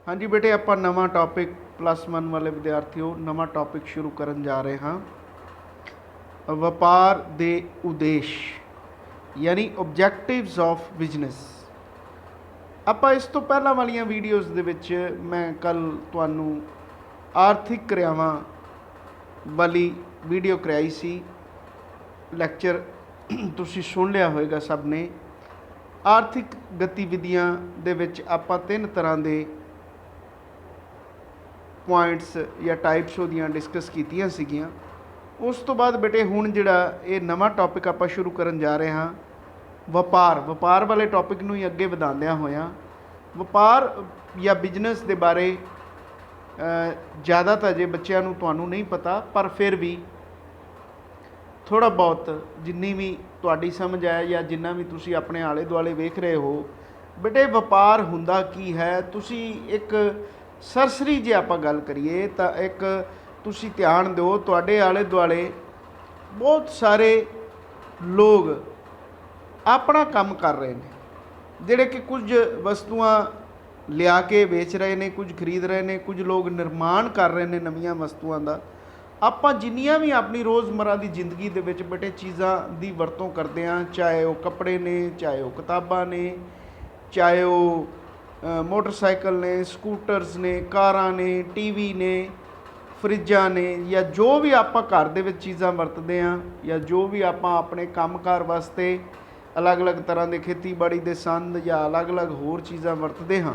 हाँ जी बेटे, ਆਪਾਂ ਨਵਾਂ ਟੌਪਿਕ +1 ਵਾਲੇ ਵਿਦਿਆਰਥੀਓ ਨਵਾਂ ਟੌਪਿਕ ਸ਼ੁਰੂ ਕਰਨ ਜਾ ਰਹੇ ਹਾਂ। ਵਪਾਰ ਦੇ ਉਦੇਸ਼ ਯਾਨੀ ਆਬਜੈਕਟਿਵਸ ਆਫ ਬਿਜ਼ਨਸ। ਆਪਾਂ ਇਸ ਤੋਂ ਪਹਿਲਾਂ ਵਾਲੀਆਂ ਵੀਡੀਓਜ਼ ਦੇ ਵਿੱਚ ਮੈਂ ਕੱਲ ਤੁਹਾਨੂੰ ਆਰਥਿਕ ਕਿਰਿਆਵਾਂ ਵਾਲੀ ਵੀਡੀਓ ਕਰਾਈ ਸੀ। ਲੈਕਚਰ ਤੁਸੀਂ ਸੁਣ ਲਿਆ ਹੋਵੇਗਾ ਸਭ ਨੇ। ਆਰਥਿਕ ਗਤੀਵਿਧੀਆਂ ਦੇ ਵਿੱਚ ਆਪਾਂ 3 ਤਰ੍ਹਾਂ ਦੇ ਪੁਆਇੰਟਸ ਜਾਂ ਟਾਈਪਸ ਉਹਦੀਆਂ ਡਿਸਕਸ ਕੀਤੀਆਂ ਸੀਗੀਆਂ। ਉਸ ਤੋਂ ਬਾਅਦ ਬੇਟੇ ਹੁਣ ਜਿਹੜਾ ਇਹ ਨਵਾਂ ਟੌਪਿਕ ਆਪਾਂ ਸ਼ੁਰੂ ਕਰਨ ਜਾ ਰਹੇ ਹਾਂ, ਵਪਾਰ ਵਾਲੇ ਟੌਪਿਕ ਨੂੰ ਹੀ ਅੱਗੇ ਵਧਾਉਂਦਿਆਂ ਹੋਇਆਂ ਵਪਾਰ ਜਾਂ ਬਿਜ਼ਨਸ ਦੇ ਬਾਰੇ ਜ਼ਿਆਦਾ ਤਾਂ ਜੇ ਬੱਚਿਆਂ ਨੂੰ ਤੁਹਾਨੂੰ ਨਹੀਂ ਪਤਾ, ਪਰ ਫਿਰ ਵੀ ਥੋੜ੍ਹਾ ਬਹੁਤ ਜਿੰਨੀ ਵੀ ਤੁਹਾਡੀ ਸਮਝ ਆਇਆ ਜਾਂ ਜਿੰਨਾ ਵੀ ਤੁਸੀਂ ਆਪਣੇ ਆਲੇ ਦੁਆਲੇ ਵੇਖ ਰਹੇ ਹੋ, ਬੇਟੇ ਵਪਾਰ ਹੁੰਦਾ ਕੀ ਹੈ। ਤੁਸੀਂ ਇੱਕ ਸਰਸਰੀ ਜੇ ਆਪਾਂ ਗੱਲ ਕਰੀਏ ਤਾਂ ਇੱਕ ਤੁਸੀਂ ਧਿਆਨ ਦਿਓ, ਤੁਹਾਡੇ ਆਲੇ ਦੁਆਲੇ ਬਹੁਤ ਸਾਰੇ ਲੋਕ ਆਪਣਾ ਕੰਮ ਕਰ ਰਹੇ ਨੇ, ਜਿਹੜੇ ਕਿ ਕੁਝ ਵਸਤੂਆਂ ਲਿਆ ਕੇ ਵੇਚ ਰਹੇ ਨੇ, ਕੁਝ ਖਰੀਦ ਰਹੇ ਨੇ, ਕੁਝ ਲੋਕ ਨਿਰਮਾਣ ਕਰ ਰਹੇ ਨੇ ਨਵੀਆਂ ਵਸਤੂਆਂ ਦਾ। ਆਪਾਂ ਜਿੰਨੀਆਂ ਵੀ ਆਪਣੀ ਰੋਜ਼ਮਰਾ ਦੀ ਜ਼ਿੰਦਗੀ ਦੇ ਵਿੱਚ ਬੇਟੇ ਚੀਜ਼ਾਂ ਦੀ ਵਰਤੋਂ ਕਰਦੇ ਹਾਂ, ਚਾਹੇ ਉਹ ਕੱਪੜੇ ਨੇ, ਚਾਹੇ ਉਹ ਕਿਤਾਬਾਂ ਨੇ, ਚਾਹੇ ਉਹ ਮੋਟਰਸਾਈਕਲ ਨੇ, ਸਕੂਟਰਸ ਨੇ, ਕਾਰਾਂ ਨੇ, ਟੀਵੀ ਨੇ, ਫਰਿੱਜਾਂ ਨੇ, ਜਾਂ ਜੋ ਵੀ ਆਪਾਂ ਘਰ ਦੇ ਵਿੱਚ ਚੀਜ਼ਾਂ ਵਰਤਦੇ ਹਾਂ, ਜਾਂ ਜੋ ਵੀ ਆਪਾਂ ਆਪਣੇ ਕੰਮਕਾਰ ਵਾਸਤੇ ਅਲੱਗ-ਅਲੱਗ ਤਰ੍ਹਾਂ ਦੇ ਖੇਤੀਬਾੜੀ ਦੇ ਸੰਦ ਜਾਂ ਅਲੱਗ-ਅਲੱਗ ਹੋਰ ਚੀਜ਼ਾਂ ਵਰਤਦੇ ਹਾਂ,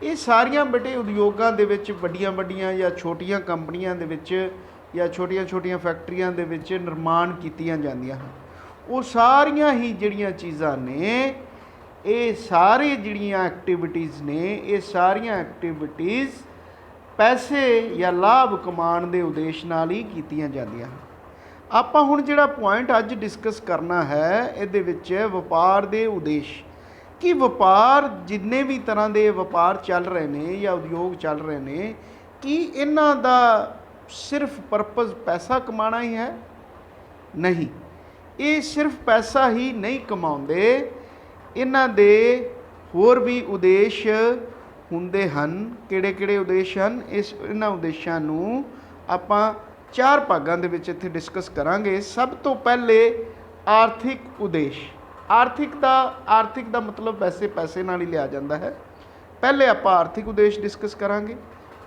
ਇਹ ਸਾਰੀਆਂ ਬੇਟੇ ਉਦਯੋਗਾਂ ਦੇ ਵਿੱਚ ਵੱਡੀਆਂ ਜਾਂ ਛੋਟੀਆਂ ਕੰਪਨੀਆਂ ਦੇ ਵਿੱਚ ਜਾਂ ਛੋਟੀਆਂ ਫੈਕਟਰੀਆਂ ਦੇ ਵਿੱਚ ਨਿਰਮਾਣ ਕੀਤੀਆਂ ਜਾਂਦੀਆਂ ਹਨ। ਉਹ ਸਾਰੀਆਂ ਹੀ ਜਿਹੜੀਆਂ ਚੀਜ਼ਾਂ ਨੇ, ਇਹ ਸਾਰੇ ਜਿਹੜੀਆਂ ਐਕਟੀਵਿਟੀਜ਼ ਨੇ, ਇਹ ਸਾਰੀਆਂ ਐਕਟੀਵਿਟੀਜ਼ ਪੈਸੇ ਜਾਂ ਲਾਭ ਕਮਾਉਣ ਦੇ ਉਦੇਸ਼ ਨਾਲ ਹੀ ਕੀਤੀਆਂ ਜਾਂਦੀਆਂ ਹਨ। ਆਪਾਂ ਹੁਣ ਜਿਹੜਾ ਪੁਆਇੰਟ ਅੱਜ ਡਿਸਕਸ ਕਰਨਾ ਹੈ, ਇਹਦੇ ਵਿੱਚ ਵਪਾਰ ਦੇ ਉਦੇਸ਼। ਕਿ ਵਪਾਰ ਜਿੰਨੇ ਵੀ ਤਰ੍ਹਾਂ ਦੇ ਵਪਾਰ ਚੱਲ ਰਹੇ ਨੇ ਜਾਂ ਉਦਯੋਗ ਚੱਲ ਰਹੇ ਨੇ, ਕੀ ਇਹਨਾਂ ਦਾ ਸਿਰਫ ਪਰਪਸ ਪੈਸਾ ਕਮਾਉਣਾ ਹੀ ਹੈ? ਨਹੀਂ, ਇਹ ਸਿਰਫ ਪੈਸਾ ਹੀ ਨਹੀਂ ਕਮਾਉਂਦੇ, ਇਹਨਾਂ ਦੇ ਹੋਰ ਵੀ ਉਦੇਸ਼ ਹੁੰਦੇ ਹਨ। ਕਿਹੜੇ ਉਦੇਸ਼ ਹਨ? ਇਹਨਾਂ ਉਦੇਸ਼ਾਂ ਨੂੰ ਆਪਾਂ 4 ਭਾਗਾਂ ਦੇ ਵਿੱਚ ਇੱਥੇ ਡਿਸਕਸ ਕਰਾਂਗੇ। ਸਭ ਤੋਂ ਪਹਿਲੇ ਆਰਥਿਕ ਉਦੇਸ਼। ਆਰਥਿਕ ਦਾ ਮਤਲਬ ਵੈਸੇ ਪੈਸੇ ਨਾਲ ਹੀ ਲਿਆ ਜਾਂਦਾ ਹੈ। ਪਹਿਲੇ ਆਪਾਂ ਆਰਥਿਕ ਉਦੇਸ਼ ਡਿਸਕਸ ਕਰਾਂਗੇ।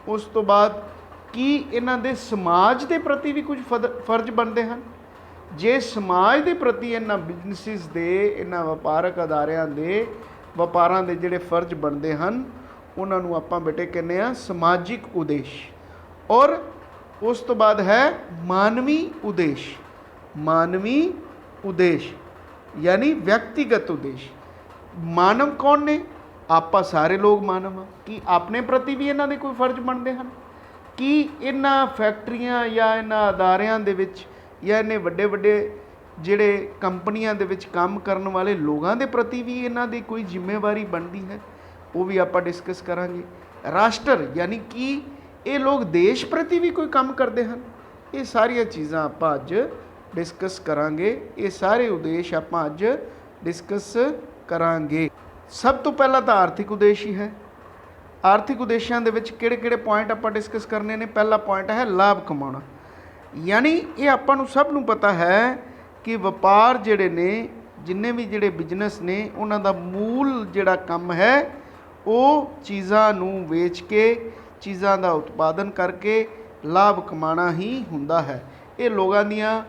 ਉਸ ਤੋਂ ਬਾਅਦ ਕੀ ਇਹਨਾਂ ਦੇ ਸਮਾਜ ਦੇ ਪ੍ਰਤੀ ਵੀ ਕੁਝ ਫਰਜ਼ ਬਣਦੇ ਹਨ? ਜੇ ਸਮਾਜ ਦੇ ਪ੍ਰਤੀ ਇਹਨਾਂ ਬਿਜ਼ਨਸਿਸ ਦੇ, ਇਹਨਾਂ ਵਪਾਰਕ ਅਦਾਰਿਆਂ ਦੇ ਵਪਾਰਾਂ ਦੇ ਜਿਹੜੇ ਫਰਜ਼ ਬਣਦੇ ਹਨ, ਉਹਨਾਂ ਨੂੰ ਆਪਾਂ ਬੇਟੇ ਕਹਿੰਦੇ ਹਾਂ ਸਮਾਜਿਕ ਉਦੇਸ਼। ਔਰ ਉਸ ਤੋਂ ਬਾਅਦ ਹੈ ਮਾਨਵੀ ਉਦੇਸ਼। ਮਾਨਵੀ ਉਦੇਸ਼ ਯਾਨੀ ਵਿਅਕਤੀਗਤ ਉਦੇਸ਼। ਮਾਨਵ ਕੌਣ ਨੇ? ਆਪਾਂ ਸਾਰੇ ਲੋਕ ਮਾਨਵ ਹਾਂ। ਕੀ ਆਪਣੇ ਪ੍ਰਤੀ ਵੀ ਇਹਨਾਂ ਦੇ ਕੋਈ ਫਰਜ਼ ਬਣਦੇ ਹਨ? ਕੀ ਇਹਨਾਂ ਫੈਕਟਰੀਆਂ ਜਾਂ ਇਹਨਾਂ ਅਦਾਰਿਆਂ ਦੇ ਵਿੱਚ ਜਾਂ ਇਹਨੇ ਵੱਡੇ ਜਿਹੜੇ ਕੰਪਨੀਆਂ ਦੇ ਵਿੱਚ ਕੰਮ ਕਰਨ ਵਾਲੇ ਲੋਕਾਂ ਦੇ ਪ੍ਰਤੀ ਵੀ ਇਹਨਾਂ ਦੀ ਕੋਈ ਜ਼ਿੰਮੇਵਾਰੀ ਬਣਦੀ ਹੈ? ਉਹ ਵੀ ਆਪਾਂ ਡਿਸਕਸ ਕਰਾਂਗੇ। ਰਾਸ਼ਟਰ ਯਾਨੀ ਕਿ ਇਹ ਲੋਕ ਦੇਸ਼ ਪ੍ਰਤੀ ਵੀ ਕੋਈ ਕੰਮ ਕਰਦੇ ਹਨ? ਇਹ ਸਾਰੀਆਂ ਚੀਜ਼ਾਂ ਆਪਾਂ ਅੱਜ ਡਿਸਕਸ ਕਰਾਂਗੇ। ਇਹ ਸਾਰੇ ਉਦੇਸ਼ ਆਪਾਂ ਅੱਜ ਡਿਸਕਸ ਕਰਾਂਗੇ। ਸਭ ਤੋਂ ਪਹਿਲਾਂ ਤਾਂ ਆਰਥਿਕ ਉਦੇਸ਼ ਹੀ ਹੈ। ਆਰਥਿਕ ਉਦੇਸ਼ਾਂ ਦੇ ਵਿੱਚ ਕਿਹੜੇ ਪੁਆਇੰਟ ਆਪਾਂ ਡਿਸਕਸ ਕਰਨੇ ਨੇ? ਪਹਿਲਾ ਪੁਆਇੰਟ ਹੈ ਲਾਭ ਕਮਾਉਣਾ। ਯਾਨੀ ਇਹ ਆਪਾਂ ਨੂੰ ਸਭ ਨੂੰ ਪਤਾ ਹੈ ਕਿ ਵਪਾਰ ਜਿਹੜੇ ਨੇ, ਜਿੰਨੇ ਵੀ ਜਿਹੜੇ ਬਿਜ਼ਨਸ ਨੇ, ਉਹਨਾਂ ਦਾ ਮੂਲ ਜਿਹੜਾ ਕੰਮ ਹੈ ਉਹ ਚੀਜ਼ਾਂ ਨੂੰ ਵੇਚ ਕੇ, ਚੀਜ਼ਾਂ ਦਾ ਉਤਪਾਦਨ ਕਰਕੇ ਲਾਭ ਕਮਾਉਣਾ ਹੀ ਹੁੰਦਾ ਹੈ। ਇਹ ਲੋਕਾਂ ਦੀਆਂ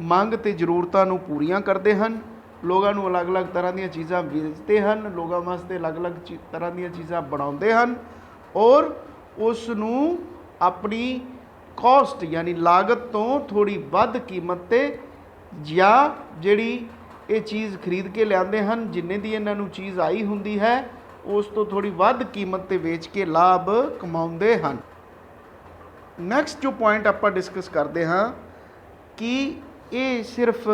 ਮੰਗ ਅਤੇ ਜ਼ਰੂਰਤਾਂ ਨੂੰ ਪੂਰੀਆਂ ਕਰਦੇ ਹਨ। ਲੋਕਾਂ ਨੂੰ ਅਲੱਗ-ਅਲੱਗ ਤਰ੍ਹਾਂ ਦੀਆਂ ਚੀਜ਼ਾਂ ਵੇਚਦੇ ਹਨ, ਲੋਕਾਂ ਵਾਸਤੇ ਅਲੱਗ-ਅਲੱਗ ਤਰ੍ਹਾਂ ਦੀਆਂ ਚੀਜ਼ਾਂ ਬਣਾਉਂਦੇ ਹਨ ਔਰ ਉਸ ਨੂੰ ਆਪਣੀ ਕੋਸਟ ਯਾਨੀ ਲਾਗਤ ਤੋਂ ਥੋੜ੍ਹੀ ਵੱਧ ਕੀਮਤ 'ਤੇ ਜਾਂ ਜਿਹੜੀ ਇਹ ਚੀਜ਼ ਖਰੀਦ ਕੇ ਲਿਆਉਂਦੇ ਹਨ, ਜਿੰਨੇ ਦੀ ਇਹਨਾਂ ਨੂੰ ਚੀਜ਼ ਆਈ ਹੁੰਦੀ ਹੈ, ਉਸ ਤੋਂ ਥੋੜ੍ਹੀ ਵੱਧ ਕੀਮਤ 'ਤੇ ਵੇਚ ਕੇ ਲਾਭ ਕਮਾਉਂਦੇ ਹਨ। ਨੈਕਸਟ ਜੋ ਪੁਆਇੰਟ ਆਪਾਂ ਡਿਸਕਸ ਕਰਦੇ ਹਾਂ ਕਿ ਇਹ ਸਿਰਫ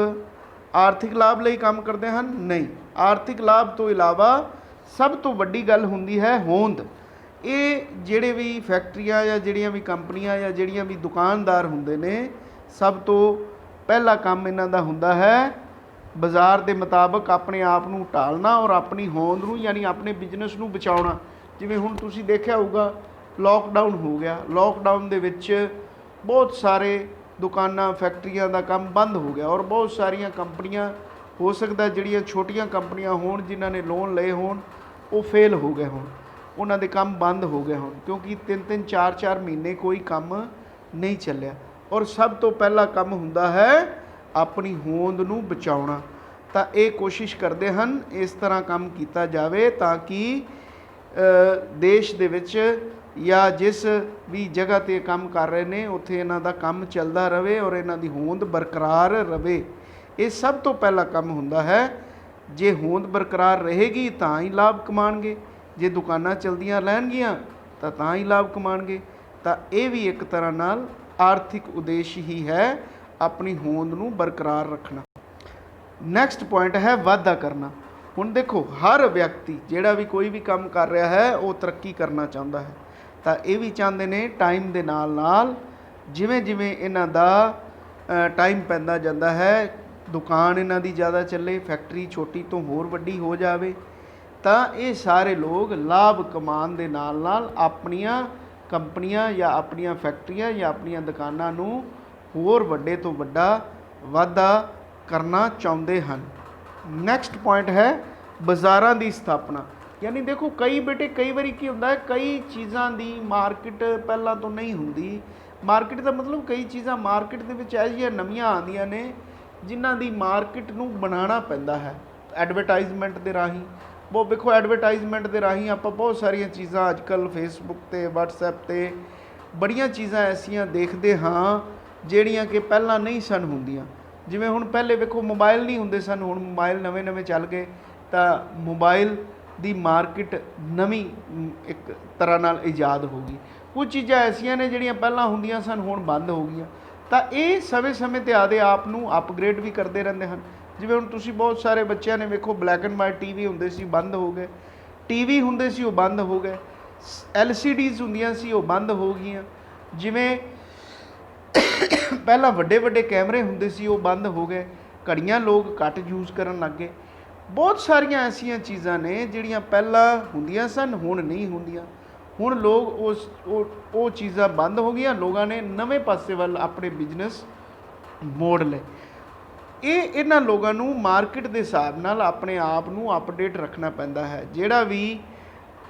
ਆਰਥਿਕ ਲਾਭ ਲਈ ਕੰਮ ਕਰਦੇ ਹਨ? ਨਹੀਂ, ਆਰਥਿਕ ਲਾਭ ਤੋਂ ਇਲਾਵਾ ਸਭ ਤੋਂ ਵੱਡੀ ਗੱਲ ਹੁੰਦੀ ਹੈ ਹੋਂਦ। ਇਹ ਜਿਹੜੇ ਵੀ ਫੈਕਟਰੀਆਂ ਜਾਂ ਜਿਹੜੀਆਂ ਵੀ ਕੰਪਨੀਆਂ ਜਾਂ ਜਿਹੜੀਆਂ ਵੀ ਦੁਕਾਨਦਾਰ ਹੁੰਦੇ ਨੇ, ਸਭ ਤੋਂ ਪਹਿਲਾ ਕੰਮ ਇਹਨਾਂ ਦਾ ਹੁੰਦਾ ਹੈ ਬਾਜ਼ਾਰ ਦੇ ਮੁਤਾਬਕ ਆਪਣੇ ਆਪ ਨੂੰ ਢਾਲਣਾ ਔਰ ਆਪਣੀ ਹੋਂਦ ਨੂੰ ਯਾਨੀ ਆਪਣੇ ਬਿਜ਼ਨਸ ਨੂੰ ਬਚਾਉਣਾ। ਜਿਵੇਂ ਹੁਣ ਤੁਸੀਂ ਦੇਖਿਆ ਹੋਊਗਾ ਲੋਕਡਾਊਨ ਹੋ ਗਿਆ। ਲੋਕਡਾਊਨ ਦੇ ਵਿੱਚ ਬਹੁਤ ਸਾਰੇ ਦੁਕਾਨਾਂ ਫੈਕਟਰੀਆਂ ਦਾ ਕੰਮ ਬੰਦ ਹੋ ਗਿਆ ਔਰ ਬਹੁਤ ਸਾਰੀਆਂ ਕੰਪਨੀਆਂ, ਹੋ ਸਕਦਾ ਜਿਹੜੀਆਂ ਛੋਟੀਆਂ ਕੰਪਨੀਆਂ ਹੋਣ ਜਿਨ੍ਹਾਂ ਨੇ ਲੋਨ ਲਏ ਹੋਣ ਉਹ ਫੇਲ ਹੋ ਗਏ ਹੋਣ, ਉਹਨਾਂ ਦੇ ਕੰਮ ਬੰਦ ਹੋ ਗਏ ਹੋਣ, ਕਿਉਂਕਿ 3-3 4-4 ਮਹੀਨੇ ਕੋਈ ਕੰਮ ਨਹੀਂ ਚੱਲਿਆ। ਔਰ ਸਭ ਤੋਂ ਪਹਿਲਾ ਕੰਮ ਹੁੰਦਾ ਹੈ ਆਪਣੀ ਹੋਂਦ ਨੂੰ ਬਚਾਉਣਾ। ਤਾਂ ਇਹ ਕੋਸ਼ਿਸ਼ ਕਰਦੇ ਹਨ ਇਸ ਤਰ੍ਹਾਂ ਕੰਮ ਕੀਤਾ ਜਾਵੇ ਤਾਂ ਕਿ ਦੇਸ਼ ਦੇ ਵਿੱਚ ਜਾਂ ਜਿਸ ਵੀ ਜਗ੍ਹਾ 'ਤੇ ਕੰਮ ਕਰ ਰਹੇ ਨੇ ਉੱਥੇ ਇਹਨਾਂ ਦਾ ਕੰਮ ਚੱਲਦਾ ਰਹੇ ਔਰ ਇਹਨਾਂ ਦੀ ਹੋਂਦ ਬਰਕਰਾਰ ਰਹੇ। ਇਹ ਸਭ ਤੋਂ ਪਹਿਲਾ ਕੰਮ ਹੁੰਦਾ ਹੈ। ਜੇ ਹੋਂਦ ਬਰਕਰਾਰ ਰਹੇਗੀ ਤਾਂ ਹੀ ਲਾਭ ਕਮਾਉਣਗੇ, ਜੇ ਦੁਕਾਨਾਂ ਚਲਦੀਆਂ ਰਹਿਣਗੀਆਂ ਤਾਂ ਹੀ ਲਾਭ ਕਮਾਉਣਗੇ। ਤਾਂ ਇਹ ਵੀ ਇੱਕ ਤਰ੍ਹਾਂ ਨਾਲ ਆਰਥਿਕ ਉਦੇਸ਼ ਹੀ ਹੈ, ਆਪਣੀ ਹੋਂਦ ਨੂੰ ਬਰਕਰਾਰ ਰੱਖਣਾ। ਨੈਕਸਟ ਪੁਆਇੰਟ ਹੈ ਵਾਧਾ ਕਰਨਾ। ਹੁਣ ਦੇਖੋ, ਹਰ ਵਿਅਕਤੀ ਜਿਹੜਾ ਵੀ ਕੋਈ ਵੀ ਕੰਮ ਕਰ ਰਿਹਾ ਹੈ ਉਹ ਤਰੱਕੀ ਕਰਨਾ ਚਾਹੁੰਦਾ ਹੈ। ਤਾਂ ਇਹ ਵੀ ਚਾਹੁੰਦੇ ਨੇ ਟਾਈਮ ਦੇ ਨਾਲ ਨਾਲ ਜਿਵੇਂ ਜਿਵੇਂ ਇਹਨਾਂ ਦਾ ਟਾਈਮ ਪੈਂਦਾ ਜਾਂਦਾ ਹੈ, ਦੁਕਾਨ ਇਹਨਾਂ ਦੀ ਜ਼ਿਆਦਾ ਚੱਲੇ, ਫੈਕਟਰੀ ਛੋਟੀ ਤੋਂ ਹੋਰ ਵੱਡੀ ਹੋ ਜਾਵੇ, ਤਾਂ ਇਹ ਸਾਰੇ ਲੋਕ ਲਾਭ ਕਮਾਉਣ ਦੇ ਨਾਲ ਨਾਲ ਆਪਣੀਆਂ ਕੰਪਨੀਆਂ ਜਾਂ ਆਪਣੀਆਂ ਫੈਕਟਰੀਆਂ ਜਾਂ ਆਪਣੀਆਂ ਦੁਕਾਨਾਂ ਨੂੰ ਹੋਰ ਵੱਡੇ ਤੋਂ ਵੱਡਾ ਵਾਧਾ ਕਰਨਾ ਚਾਹੁੰਦੇ ਹਨ। ਨੈਕਸਟ ਪੁਆਇੰਟ ਹੈ ਬਾਜ਼ਾਰਾਂ ਦੀ ਸਥਾਪਨਾ। ਯਾਨੀ ਦੇਖੋ ਕਈ ਵਾਰੀ ਕੀ ਹੁੰਦਾ ਹੈ, ਕਈ ਚੀਜ਼ਾਂ ਦੀ ਮਾਰਕੀਟ ਪਹਿਲਾਂ ਤੋਂ ਨਹੀਂ ਹੁੰਦੀ। ਮਾਰਕੀਟ ਦਾ ਮਤਲਬ ਕਈ ਚੀਜ਼ਾਂ ਮਾਰਕੀਟ ਦੇ ਵਿੱਚ ਇਹੋ ਜਿਹੀਆਂ ਨਵੀਆਂ ਆਉਂਦੀਆਂ ਨੇ ਜਿਨ੍ਹਾਂ ਦੀ ਮਾਰਕੀਟ ਨੂੰ ਬਣਾਉਣਾ ਪੈਂਦਾ ਹੈ ਐਡਵਰਟਾਈਜ਼ਮੈਂਟ ਦੇ ਰਾਹੀਂ। ਉਹ ਵੇਖੋ, ਐਡਵਰਟਾਈਜ਼ਮੈਂਟ ਦੇ ਰਾਹੀਂ ਆਪਾਂ ਬਹੁਤ ਸਾਰੀਆਂ ਚੀਜ਼ਾਂ ਅੱਜ ਕੱਲ੍ਹ ਫੇਸਬੁੱਕ 'ਤੇ, ਵਟਸਐਪ 'ਤੇ ਬੜੀਆਂ ਚੀਜ਼ਾਂ ਐਸੀਆਂ ਦੇਖਦੇ ਹਾਂ ਜਿਹੜੀਆਂ ਕਿ ਪਹਿਲਾਂ ਨਹੀਂ ਸਨ ਹੁੰਦੀਆਂ। ਜਿਵੇਂ ਹੁਣ ਪਹਿਲੇ ਵੇਖੋ ਮੋਬਾਈਲ ਨਹੀਂ ਹੁੰਦੇ ਸਨ, ਹੁਣ ਮੋਬਾਈਲ ਨਵੇਂ ਚੱਲ ਗਏ ਤਾਂ ਮੋਬਾਈਲ ਦੀ ਮਾਰਕੀਟ ਨਵੀਂ ਇੱਕ ਤਰ੍ਹਾਂ ਨਾਲ ਇਜਾਦ ਹੋ ਗਈ। ਕੁਝ ਚੀਜ਼ਾਂ ਐਸੀਆਂ ਨੇ ਜਿਹੜੀਆਂ ਪਹਿਲਾਂ ਹੁੰਦੀਆਂ ਸਨ ਹੁਣ ਬੰਦ ਹੋ ਗਈਆਂ। ਤਾਂ ਇਹ ਸਮੇਂ ਤੇ ਆਪਦੇ ਆਪ ਨੂੰ ਅਪਗ੍ਰੇਡ ਵੀ ਕਰਦੇ ਰਹਿੰਦੇ ਹਨ। ਜਿਵੇਂ ਹੁਣ ਤੁਸੀਂ ਬਹੁਤ ਸਾਰੇ ਬੱਚਿਆਂ ਨੇ ਵੇਖੋ, ਬਲੈਕ ਐਂਡ ਵਾਈਟ ਟੀਵੀ ਹੁੰਦੇ ਸੀ, ਬੰਦ ਹੋ ਗਏ। ਟੀਵੀ ਹੁੰਦੇ ਸੀ, ਉਹ ਬੰਦ ਹੋ ਗਏ। LCDs ਹੁੰਦੀਆਂ ਸੀ, ਉਹ ਬੰਦ ਹੋ ਗਈਆਂ। ਜਿਵੇਂ ਪਹਿਲਾਂ ਵੱਡੇ ਕੈਮਰੇ ਹੁੰਦੇ ਸੀ, ਉਹ ਬੰਦ ਹੋ ਗਏ। ਘੜੀਆਂ ਲੋਕ ਘੱਟ ਯੂਜ਼ ਕਰਨ ਲੱਗ ਗਏ। ਬਹੁਤ ਸਾਰੀਆਂ ਐਸੀਆਂ ਚੀਜ਼ਾਂ ਨੇ ਜਿਹੜੀਆਂ ਪਹਿਲਾਂ ਹੁੰਦੀਆਂ ਸਨ ਹੁਣ ਨਹੀਂ ਹੁੰਦੀਆਂ। ਹੁਣ ਲੋਕ ਉਹ ਚੀਜ਼ਾਂ ਬੰਦ ਹੋ ਗਈਆਂ, ਲੋਕਾਂ ਨੇ ਨਵੇਂ ਪਾਸੇ ਵੱਲ ਆਪਣੇ ਬਿਜ਼ਨਸ ਮੋੜ ਲਏ। ਇਹਨਾਂ ਲੋਕਾਂ ਨੂੰ ਮਾਰਕੀਟ ਦੇ ਹਿਸਾਬ ਨਾਲ ਆਪਣੇ ਆਪ ਨੂੰ ਅਪਡੇਟ ਰੱਖਣਾ ਪੈਂਦਾ ਹੈ। ਜਿਹੜਾ ਵੀ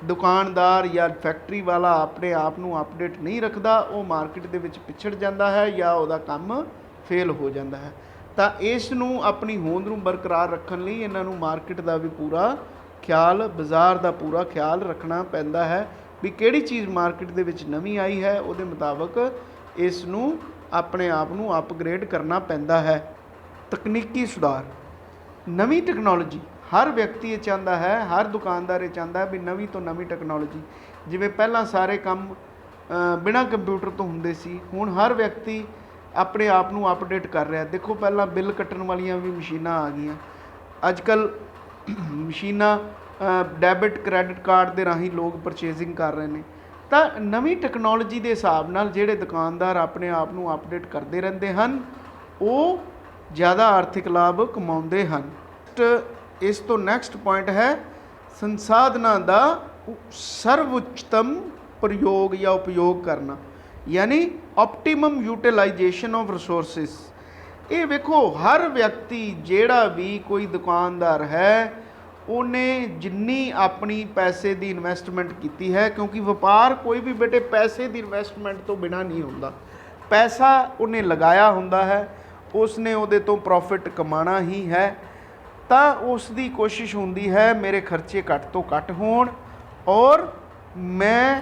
ਦੁਕਾਨਦਾਰ ਜਾਂ ਫੈਕਟਰੀ ਵਾਲਾ ਆਪਣੇ ਆਪ ਨੂੰ ਅਪਡੇਟ ਨਹੀਂ ਰੱਖਦਾ ਉਹ ਮਾਰਕੀਟ ਦੇ ਵਿੱਚ ਪਿਛੜ ਜਾਂਦਾ ਹੈ ਜਾਂ ਉਹਦਾ ਕੰਮ ਫੇਲ ਹੋ ਜਾਂਦਾ ਹੈ। ਤਾਂ ਇਸ ਨੂੰ ਆਪਣੀ ਹੋਂਦ ਨੂੰ ਬਰਕਰਾਰ ਰੱਖਣ ਲਈ ਇਹਨਾਂ ਨੂੰ ਮਾਰਕੀਟ ਦਾ ਵੀ ਪੂਰਾ ਖਿਆਲ, ਬਾਜ਼ਾਰ ਦਾ ਪੂਰਾ ਖਿਆਲ ਰੱਖਣਾ ਪੈਂਦਾ ਹੈ ਵੀ ਕਿਹੜੀ ਚੀਜ਼ ਮਾਰਕੀਟ ਦੇ ਵਿੱਚ ਨਵੀਂ ਆਈ ਹੈ, ਉਹਦੇ ਮੁਤਾਬਕ ਇਸ ਨੂੰ ਆਪਣੇ ਆਪ ਨੂੰ ਅਪਗ੍ਰੇਡ ਕਰਨਾ ਪੈਂਦਾ ਹੈ। ਤਕਨੀਕੀ ਸੁਧਾਰ, ਨਵੀਂ ਟੈਕਨੋਲੋਜੀ, ਹਰ ਵਿਅਕਤੀ ਇਹ ਚਾਹੁੰਦਾ ਹੈ, ਹਰ ਦੁਕਾਨਦਾਰ ਇਹ ਚਾਹੁੰਦਾ ਹੈ ਵੀ ਨਵੀਂ ਤੋਂ ਨਵੀਂ ਟੈਕਨੋਲੋਜੀ। ਜਿਵੇਂ ਪਹਿਲਾਂ ਸਾਰੇ ਕੰਮ ਬਿਨਾਂ ਕੰਪਿਊਟਰ ਤੋਂ ਹੁੰਦੇ ਸੀ, ਹੁਣ ਹਰ ਵਿਅਕਤੀ ਆਪਣੇ ਆਪ ਨੂੰ ਅਪਡੇਟ ਕਰ ਰਿਹਾ। ਦੇਖੋ, ਪਹਿਲਾਂ ਬਿੱਲ ਕੱਟਣ ਵਾਲੀਆਂ ਵੀ ਮਸ਼ੀਨਾਂ ਆ ਗਈਆਂ। ਅੱਜ ਕੱਲ੍ਹ ਮਸ਼ੀਨਾਂ ਡੈਬਿਟ ਕ੍ਰੈਡਿਟ ਕਾਰਡ ਦੇ ਰਾਹੀਂ ਲੋਕ ਪਰਚੇਜ਼ਿੰਗ ਕਰ ਰਹੇ ਨੇ। ਤਾਂ ਨਵੀਂ ਟੈਕਨੋਲੋਜੀ ਦੇ ਹਿਸਾਬ ਨਾਲ ਜਿਹੜੇ ਦੁਕਾਨਦਾਰ ਆਪਣੇ ਆਪ ਨੂੰ ਅਪਡੇਟ ਕਰਦੇ ਰਹਿੰਦੇ ਹਨ ਉਹ ਜ਼ਿਆਦਾ ਆਰਥਿਕ ਲਾਭ ਕਮਾਉਂਦੇ ਹਨ। ਇਸ ਤੋਂ ਨੈਕਸਟ ਪੁਆਇੰਟ ਹੈ ਸੰਸਾਧਨਾਂ ਦਾ ਸਰਵਉੱਚਤਮ ਪ੍ਰਯੋਗ ਜਾਂ ਉਪਯੋਗ ਕਰਨਾ, ਯਾਨੀ ਆਪਟੀਮਮ ਯੂਟੀਲਾਈਜੇਸ਼ਨ ਆਫ ਰਿਸੋਰਸਿਸ। ਇਹ ਵੇਖੋ, ਹਰ ਵਿਅਕਤੀ ਜਿਹੜਾ ਵੀ ਕੋਈ ਦੁਕਾਨਦਾਰ ਹੈ ਉਹਨੇ ਜਿੰਨੀ ਆਪਣੀ ਪੈਸੇ ਦੀ ਇਨਵੈਸਟਮੈਂਟ ਕੀਤੀ ਹੈ, ਕਿਉਂਕਿ ਵਪਾਰ ਕੋਈ ਵੀ ਬੇਟੇ ਪੈਸੇ ਦੀ ਇਨਵੈਸਟਮੈਂਟ ਤੋਂ ਬਿਨਾਂ ਨਹੀਂ ਹੁੰਦਾ। ਪੈਸਾ ਉਹਨੇ ਲਗਾਇਆ ਹੁੰਦਾ ਹੈ, ਉਸਨੇ ਉਹਦੇ ਤੋਂ ਪ੍ਰੋਫਿਟ ਕਮਾਉਣਾ ਹੀ ਹੈ। ਤਾਂ ਉਸ ਦੀ ਕੋਸ਼ਿਸ਼ ਹੁੰਦੀ ਹੈ ਮੇਰੇ ਖਰਚੇ ਘੱਟ ਤੋਂ ਘੱਟ ਹੋਣ ਔਰ ਮੈਂ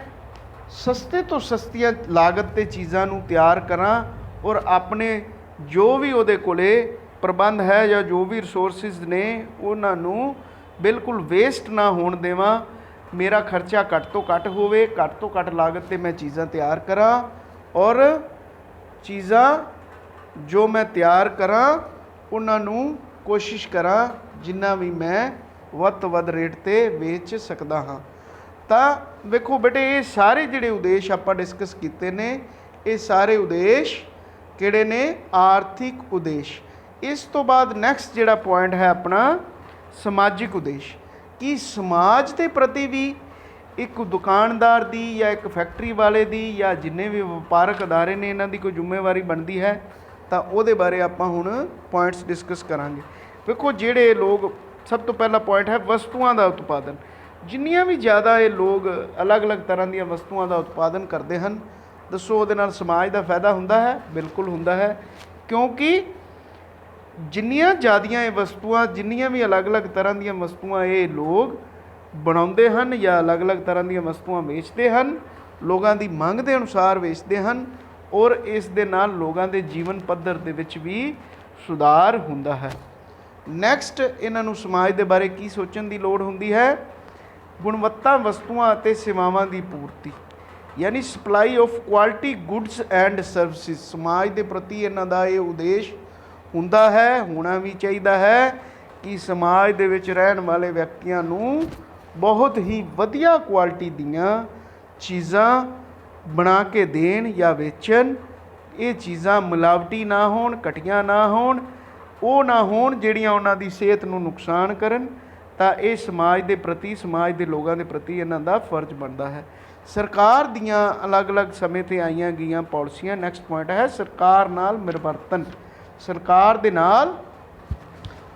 ਸਸਤੇ ਤੋਂ ਸਸਤੀਆਂ ਲਾਗਤ 'ਤੇ ਚੀਜ਼ਾਂ ਨੂੰ ਤਿਆਰ ਕਰਾਂ ਔਰ ਆਪਣੇ ਜੋ ਵੀ ਉਹਦੇ ਕੋਲੇ ਪ੍ਰਬੰਧ ਹੈ ਜਾਂ ਜੋ ਵੀ ਰਿਸੋਰਸਿਸ ਨੇ ਉਹਨਾਂ ਨੂੰ ਬਿਲਕੁਲ ਵੇਸਟ ਨਾ ਹੋਣ ਦੇਵਾਂ। ਮੇਰਾ ਖਰਚਾ ਘੱਟ ਤੋਂ ਘੱਟ ਹੋਵੇ, ਘੱਟ ਤੋਂ ਘੱਟ ਲਾਗਤ 'ਤੇ ਮੈਂ ਚੀਜ਼ਾਂ ਤਿਆਰ ਕਰਾਂ ਔਰ ਚੀਜ਼ਾਂ ਜੋ ਮੈਂ ਤਿਆਰ ਕਰਾਂ ਉਹਨਾਂ ਨੂੰ ਕੋਸ਼ਿਸ਼ ਕਰਾਂ ਜਿੰਨਾ ਵੀ ਮੈਂ ਵੱਧ ਤੋਂ ਵੱਧ ਰੇਟ 'ਤੇ ਵੇਚ ਸਕਦਾ ਹਾਂ। ਤਾਂ ਵੇਖੋ ਬੇਟੇ, ਇਹ ਸਾਰੇ ਜਿਹੜੇ ਉਦੇਸ਼ ਆਪਾਂ ਡਿਸਕਸ ਕੀਤੇ ਨੇ ਇਹ ਸਾਰੇ ਉਦੇਸ਼ ਕਿਹੜੇ ਨੇ? ਆਰਥਿਕ ਉਦੇਸ਼। ਇਸ ਤੋਂ ਬਾਅਦ ਨੈਕਸਟ ਜਿਹੜਾ ਪੁਆਇੰਟ ਹੈ ਆਪਣਾ ਸਮਾਜਿਕ ਉਦੇਸ਼, ਕਿ ਸਮਾਜ ਦੇ ਪ੍ਰਤੀ ਵੀ ਇੱਕ ਦੁਕਾਨਦਾਰ ਦੀ ਜਾਂ ਇੱਕ ਫੈਕਟਰੀ ਵਾਲੇ ਦੀ ਜਾਂ ਜਿੰਨੇ ਵੀ ਵਪਾਰਕ ਅਦਾਰੇ ਨੇ ਇਹਨਾਂ ਦੀ ਕੋਈ ਜ਼ਿੰਮੇਵਾਰੀ ਬਣਦੀ ਹੈ, ਤਾਂ ਉਹਦੇ ਬਾਰੇ ਆਪਾਂ ਹੁਣ ਪੁਆਇੰਟਸ ਡਿਸਕਸ ਕਰਾਂਗੇ। ਵੇਖੋ ਜਿਹੜੇ ਲੋਕ, ਸਭ ਤੋਂ ਪਹਿਲਾ ਪੁਆਇੰਟ ਹੈ ਵਸਤੂਆਂ ਦਾ ਉਤਪਾਦਨ। ਜਿੰਨੀਆਂ ਵੀ ਜ਼ਿਆਦਾ ਇਹ ਲੋਕ ਅਲੱਗ-ਅਲੱਗ ਤਰ੍ਹਾਂ ਦੀਆਂ ਵਸਤੂਆਂ ਦਾ ਉਤਪਾਦਨ ਕਰਦੇ ਹਨ, ਦੱਸੋ ਉਹਦੇ ਨਾਲ ਸਮਾਜ ਦਾ ਫਾਇਦਾ ਹੁੰਦਾ ਹੈ? ਬਿਲਕੁਲ ਹੁੰਦਾ ਹੈ, ਕਿਉਂਕਿ ਜਿੰਨੀਆਂ ਜ਼ਿਆਦੀਆਂ ਇਹ ਵਸਤੂਆਂ, ਜਿੰਨੀਆਂ ਵੀ ਅਲੱਗ-ਅਲੱਗ ਤਰ੍ਹਾਂ ਦੀਆਂ ਵਸਤੂਆਂ ਇਹ ਲੋਕ ਬਣਾਉਂਦੇ ਹਨ ਜਾਂ ਅਲੱਗ-ਅਲੱਗ ਤਰ੍ਹਾਂ ਦੀਆਂ ਵਸਤੂਆਂ ਵੇਚਦੇ ਹਨ, ਲੋਕਾਂ ਦੀ ਮੰਗ ਦੇ ਅਨੁਸਾਰ ਵੇਚਦੇ ਹਨ, ਔਰ ਇਸ ਦੇ ਨਾਲ ਲੋਕਾਂ ਦੇ ਜੀਵਨ ਪੱਧਰ ਦੇ ਵਿੱਚ ਵੀ ਸੁਧਾਰ ਹੁੰਦਾ ਹੈ। ਨੈਕਸਟ, ਇਹਨਾਂ ਨੂੰ ਸਮਾਜ ਦੇ ਬਾਰੇ ਕੀ ਸੋਚਣ ਦੀ ਲੋੜ ਹੁੰਦੀ ਹੈ? ਗੁਣਵੱਤਾ ਵਸਤੂਆਂ ਅਤੇ ਸੇਵਾਵਾਂ ਦੀ ਪੂਰਤੀ, ਯਾਨੀ supply of quality goods and services. ਸਮਾਜ ਦੇ ਪ੍ਰਤੀ ਇਹਨਾਂ ਦਾ ਇਹ ਉਦੇਸ਼ ਹੁੰਦਾ ਹੈ, ਹੋਣਾ ਵੀ ਚਾਹੀਦਾ ਹੈ ਕਿ ਸਮਾਜ ਦੇ ਵਿੱਚ ਰਹਿਣ ਵਾਲੇ ਵਿਅਕਤੀਆਂ ਨੂੰ ਬਹੁਤ ਹੀ ਵਧੀਆ ਕੁਆਲਿਟੀ ਦੀਆਂ ਚੀਜ਼ਾਂ ਬਣਾ ਕੇ ਦੇਣ ਜਾਂ ਵੇਚਣ। ਇਹ ਚੀਜ਼ਾਂ ਮਿਲਾਵਟੀ ਨਾ ਹੋਣ, ਘਟੀਆਂ ਨਾ ਹੋਣ, ਉਹ ਨਾ ਹੋਣ ਜਿਹੜੀਆਂ ਉਹਨਾਂ ਦੀ ਸਿਹਤ ਨੂੰ ਨੁਕਸਾਨ ਕਰਨ। ਤਾਂ ਇਹ ਸਮਾਜ ਦੇ ਪ੍ਰਤੀ, ਸਮਾਜ ਦੇ ਲੋਕਾਂ ਦੇ ਪ੍ਰਤੀ ਇਹਨਾਂ ਦਾ ਫਰਜ਼ ਬਣਦਾ ਹੈ। ਸਰਕਾਰ ਦੀਆਂ ਅਲੱਗ-ਅਲੱਗ ਸਮੇਂ 'ਤੇ ਆਈਆਂ ਗਈਆਂ ਪਾਲਿਸੀਆਂ। ਨੈਕਸਟ ਪੁਆਇੰਟ ਹੈ ਸਰਕਾਰ ਨਾਲ ਮਿਲਵਰਤਨ। ਸਰਕਾਰ ਦੇ ਨਾਲ